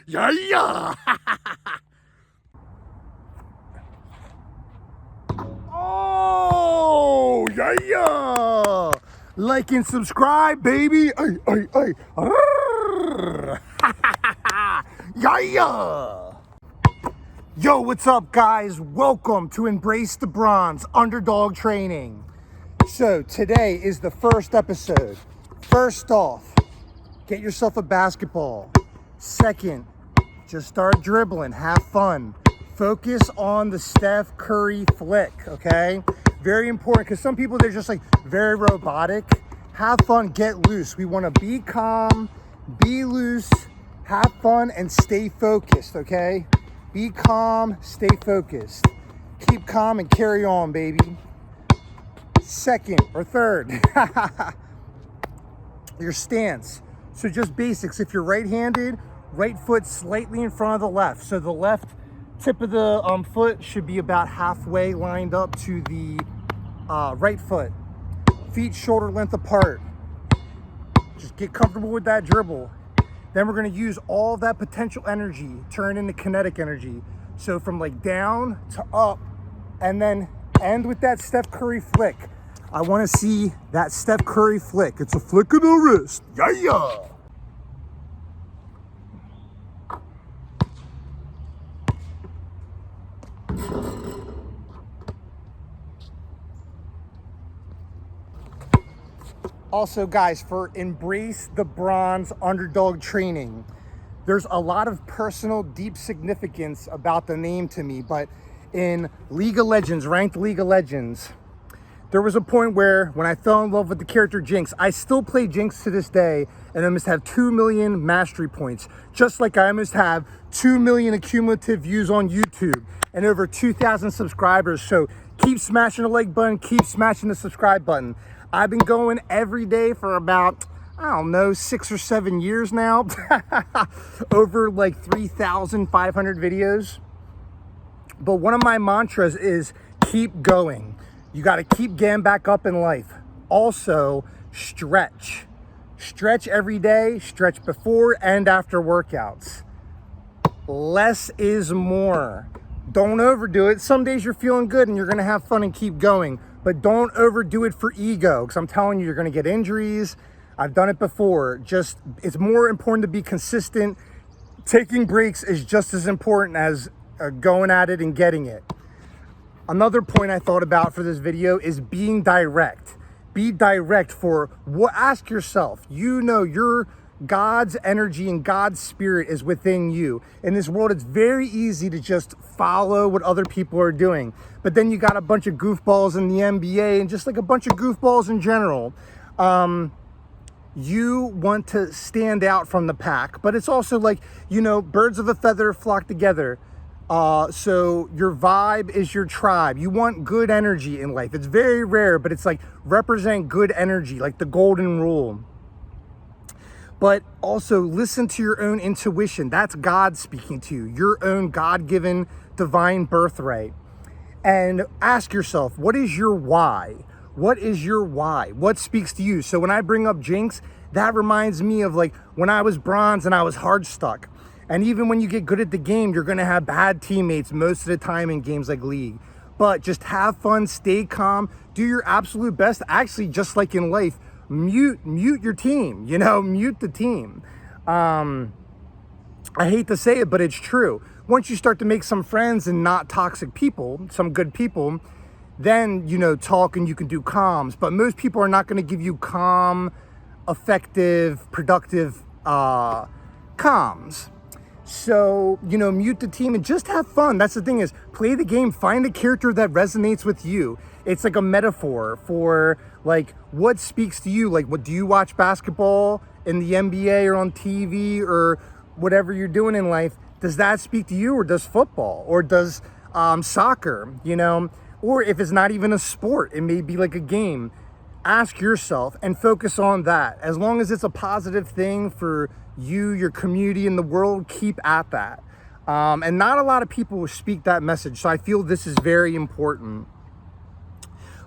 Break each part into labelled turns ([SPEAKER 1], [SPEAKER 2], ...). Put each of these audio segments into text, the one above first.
[SPEAKER 1] Yeah, yeah. Oh, yeah, yeah. Like and subscribe, baby. Ay, ay, ay. Yeah, yeah. Yo, what's up, guys? Welcome to Embrace the Bronze Underdog Training. So today is the first episode. First off, get yourself a basketball. Second, just start dribbling, have fun. Focus on the Steph Curry flick, okay? Very important, because some people, they're just like very robotic. Have fun, get loose. We want to be calm, be loose, have fun, and stay focused, okay? Be calm, stay focused. Keep calm and carry on, baby. Second or third, your stance. So just basics. If you're right-handed, right foot slightly in front of the left. So the left tip of the foot should be about halfway lined up to the right foot. Feet shoulder length apart. Just get comfortable with that dribble. Then we're going to use all that potential energy, turn into kinetic energy. So from like down to up, and then end with that Steph Curry flick. I want to see that Steph Curry flick. It's a flick of the wrist. Yeah, yeah. Also, guys, for Embrace the Bronze Underdog Training, there's a lot of personal, deep significance about the name to me, but in League of Legends, ranked League of Legends, there was a point where when I fell in love with the character Jinx, I still play Jinx to this day, and I must have 2 million mastery points, just like I must have 2 million accumulative views on YouTube and over 2,000 subscribers. So keep smashing the like button, keep smashing the subscribe button. I've been going every day for about, I don't know, 6 or 7 years now. Over like 3,500 videos. But one of my mantras is keep going. You got to keep getting back up in life. Also, stretch. Stretch every day, stretch before and after workouts. Less is more. Don't overdo it. Some days you're feeling good and you're going to have fun and keep going. But don't overdo it for ego, because I'm telling you, you're going to get injuries. I've done it before. Just, it's more important to be consistent. Taking breaks is just as important as going at it and getting it. Another point I thought about for this video is being direct. Be direct for what, ask yourself, you know, God's energy and God's spirit is within you. In this world, it's very easy to just follow what other people are doing. But then you got a bunch of goofballs in the NBA and just like a bunch of goofballs in general. You want to stand out from the pack, but it's also like, you know, birds of a feather flock together. So your vibe is your tribe. You want good energy in life. It's very rare, but it's like represent good energy, like the golden rule. But also listen to your own intuition. That's God speaking to you, your own God-given divine birthright. And ask yourself, what is your why? What is your why? What speaks to you? So when I bring up Jinx, that reminds me of like when I was bronze and I was hard stuck. And even when you get good at the game, you're gonna have bad teammates most of the time in games like League. But just have fun, stay calm, do your absolute best. Actually, just like in life, mute your team, you know, mute the team. I hate to say it, but it's true. Once you start to make some friends and not toxic people, some good people, then, you know, talk and you can do comms. But most people are not going to give you calm, effective, productive comms. So, you know, mute the team and just have fun. That's the thing, is play the game, find a character that resonates with you. It's like a metaphor for like what speaks to you. Like, what do you watch basketball in the NBA or on TV or whatever you're doing in life? Does that speak to you, or does football, or does soccer, you know? Or if it's not even a sport, it may be like a game. Ask yourself and focus on that. As long as it's a positive thing for you, your community, and the world, keep at that. And not a lot of people speak that message, so I feel this is very important.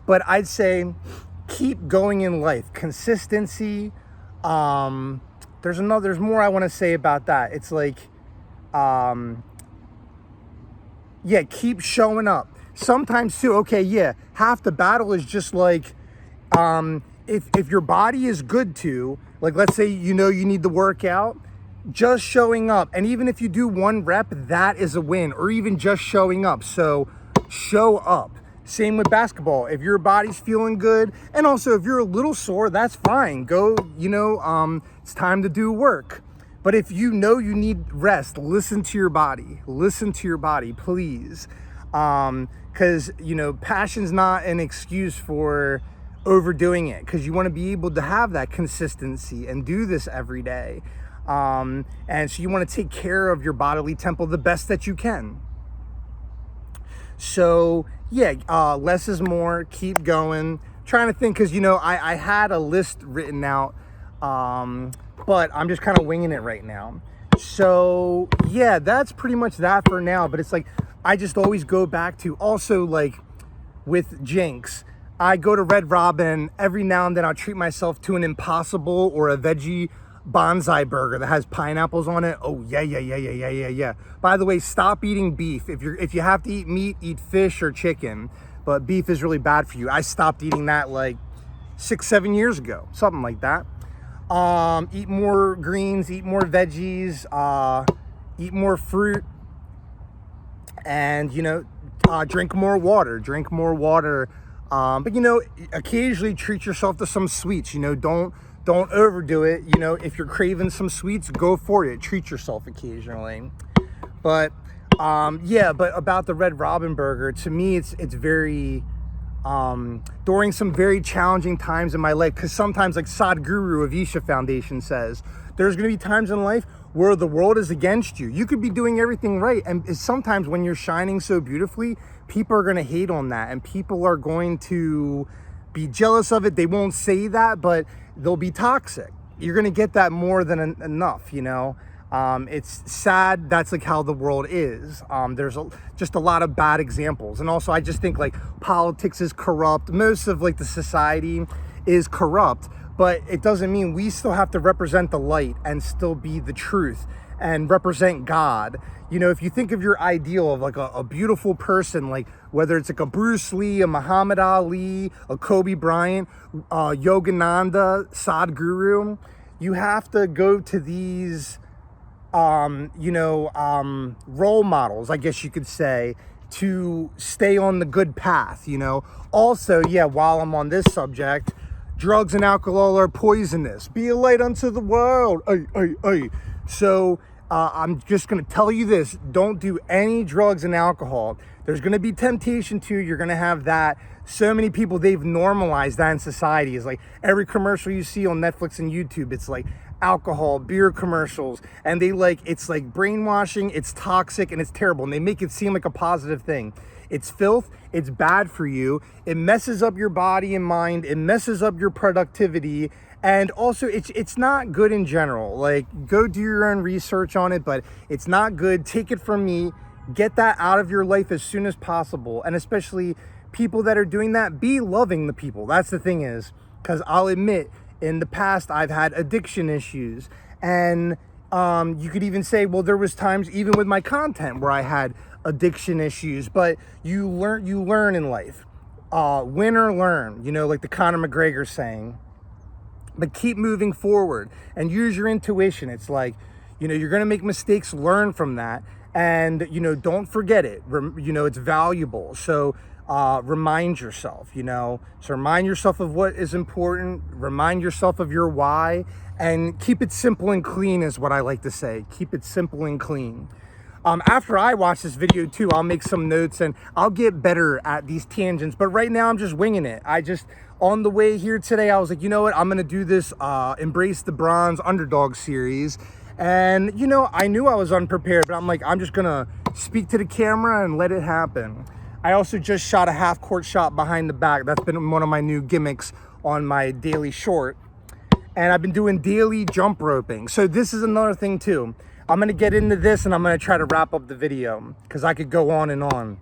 [SPEAKER 1] But I'd say keep going in life. Consistency. There's more I want to say about that. It's like, yeah, keep showing up. Sometimes too, okay, yeah, half the battle is just like, if your body is good to, like, let's say, you need the workout, just showing up. And even if you do 1 rep, that is a win, or even just showing up. So show up. Same with basketball. If your body's feeling good, and also if you're a little sore, that's fine. Go, it's time to do work. But if you need rest, listen to your body. Listen to your body, please. Because, passion's not an excuse for overdoing it, because you want to be able to have that consistency and do this every day. And so you want to take care of your bodily temple the best that you can. So yeah, less is more. Keep going. Trying to think, because I had a list written out, but I'm just kind of winging it right now. So yeah, that's pretty much that for now. But it's like, I just always go back to, also, like with Jinx, I go to Red Robin every now and then. I'll treat myself to an Impossible or a veggie bonsai burger that has pineapples on it. Oh yeah. By the way, stop eating beef. If you have to eat meat, eat fish or chicken, but beef is really bad for you. I stopped eating that like 6-7 years ago, something like that. Eat more greens, eat more veggies, eat more fruit, and drink more water. But occasionally treat yourself to some sweets. Don't overdo it. If you're craving some sweets, go for it. Treat yourself occasionally. But but about the Red Robin burger, to me, it's very, during some very challenging times in my life, because sometimes, like Sadhguru of Isha Foundation says, there's going to be times in life where the world is against you. You could be doing everything right, and sometimes when you're shining so beautifully, people are going to hate on that, and people are going to be jealous of it. They won't say that, but they'll be toxic. You're going to get that more than enough, It's sad. That's like how the world is. There's just a lot of bad examples. And also, I just think like politics is corrupt. Most of like the society is corrupt, but it doesn't mean we still have to represent the light and still be the truth and represent God. If you think of your ideal of like a beautiful person, like whether it's like a Bruce Lee, a Muhammad Ali, a Kobe Bryant, Yogananda, Sadhguru, you have to go to these, role models, I guess you could say, to stay on the good path, Also, yeah, while I'm on this subject, drugs and alcohol are poisonous. Be a light unto the world. Ay. So, I'm just going to tell you this. Don't do any drugs and alcohol. There's going to be temptation to. You're going to have that. So many people, they've normalized that in society. It's like every commercial you see on Netflix and YouTube, it's like alcohol, beer commercials. And it's like brainwashing. It's toxic and it's terrible. And they make it seem like a positive thing. It's filth. It's bad for you. It messes up your body and mind. It messes up your productivity. And also, it's not good in general. Like, go do your own research on it, but it's not good. Take it from me. Get that out of your life as soon as possible. And especially people that are doing that, be loving the people. That's the thing is, because I'll admit, in the past, I've had addiction issues. And you could even say, well, there was times even with my content where I had addiction issues. But you learn in life. Win or learn, like the Conor McGregor saying. But keep moving forward and use your intuition. It's like, you're going to make mistakes, learn from that. And, don't forget it. It's valuable. So remind yourself, So remind yourself of what is important. Remind yourself of your why. And keep it simple and clean is what I like to say. Keep it simple and clean. After I watch this video too, I'll make some notes and I'll get better at these tangents. But right now I'm just winging it. On the way here today, I was like, you know what? I'm going to do this Embrace the Bronze Underdog series. And, I knew I was unprepared, but I'm like, I'm just going to speak to the camera and let it happen. I also just shot a half-court shot behind the back. That's been one of my new gimmicks on my daily short. And I've been doing daily jump roping. So this is another thing too. I'm going to get into this and I'm going to try to wrap up the video because I could go on and on.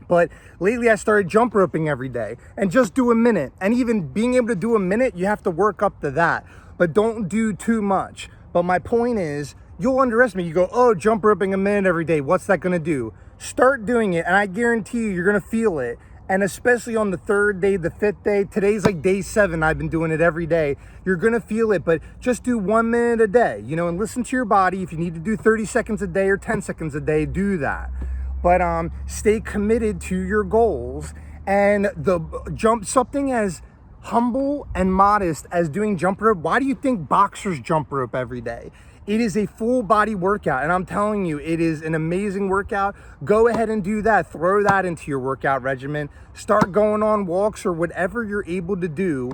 [SPEAKER 1] But lately I started jump roping every day and just do a minute. And even being able to do a minute, you have to work up to that. But don't do too much. But my point is, you'll underestimate. You go, oh, jump roping a minute every day. What's that going to do? Start doing it. And I guarantee you, you're going to feel it. And especially on the 3rd day, the 5th day, today's like day 7. I've been doing it every day. You're going to feel it, but just do 1 minute a day, you know, and listen to your body. If you need to do 30 seconds a day or 10 seconds a day, do that. But stay committed to your goals, and something as humble and modest as doing jump rope. Why do you think boxers jump rope every day? It is a full body workout, and I'm telling you, it is an amazing workout. Go ahead and do that. Throw that into your workout regimen. Start going on walks or whatever you're able to do.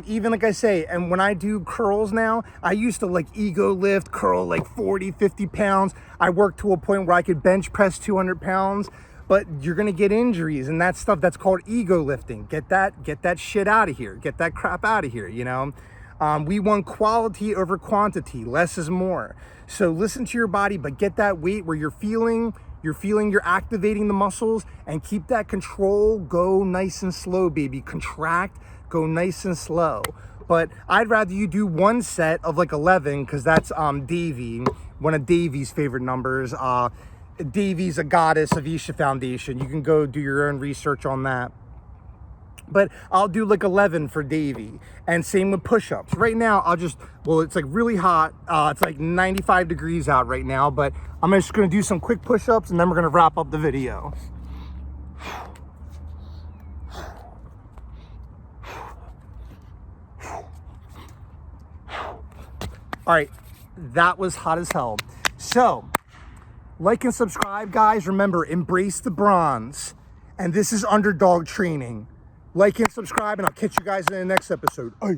[SPEAKER 1] Even like I say, and when I do curls now, I used to like ego lift, curl like 40, 50 pounds. I worked to a point where I could bench press 200 pounds, but you're gonna get injuries and that stuff. That's called ego lifting. Get that shit out of here. Get that crap out of here, you know? We want quality over quantity. Less is more. So listen to your body, but get that weight where you're feeling you're activating the muscles, and keep that control. Go nice and slow, baby. Contract, go nice and slow. But I'd rather you do 1 set of like 11, because that's Davey, one of Davey's favorite numbers. Davey's a goddess of Isha Foundation. You can go do your own research on that. But I'll do like 11 for Davey, and same with push-ups. Right now, it's like really hot. It's like 95 degrees out right now, but I'm just gonna do some quick push-ups, and then we're gonna wrap up the video. All right, that was hot as hell. So, like and subscribe, guys. Remember, embrace the bronze. And this is Underdog Training. Like and subscribe, and I'll catch you guys in the next episode. All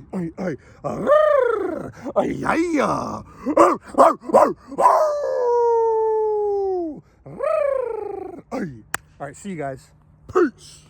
[SPEAKER 1] right, see you guys. Peace.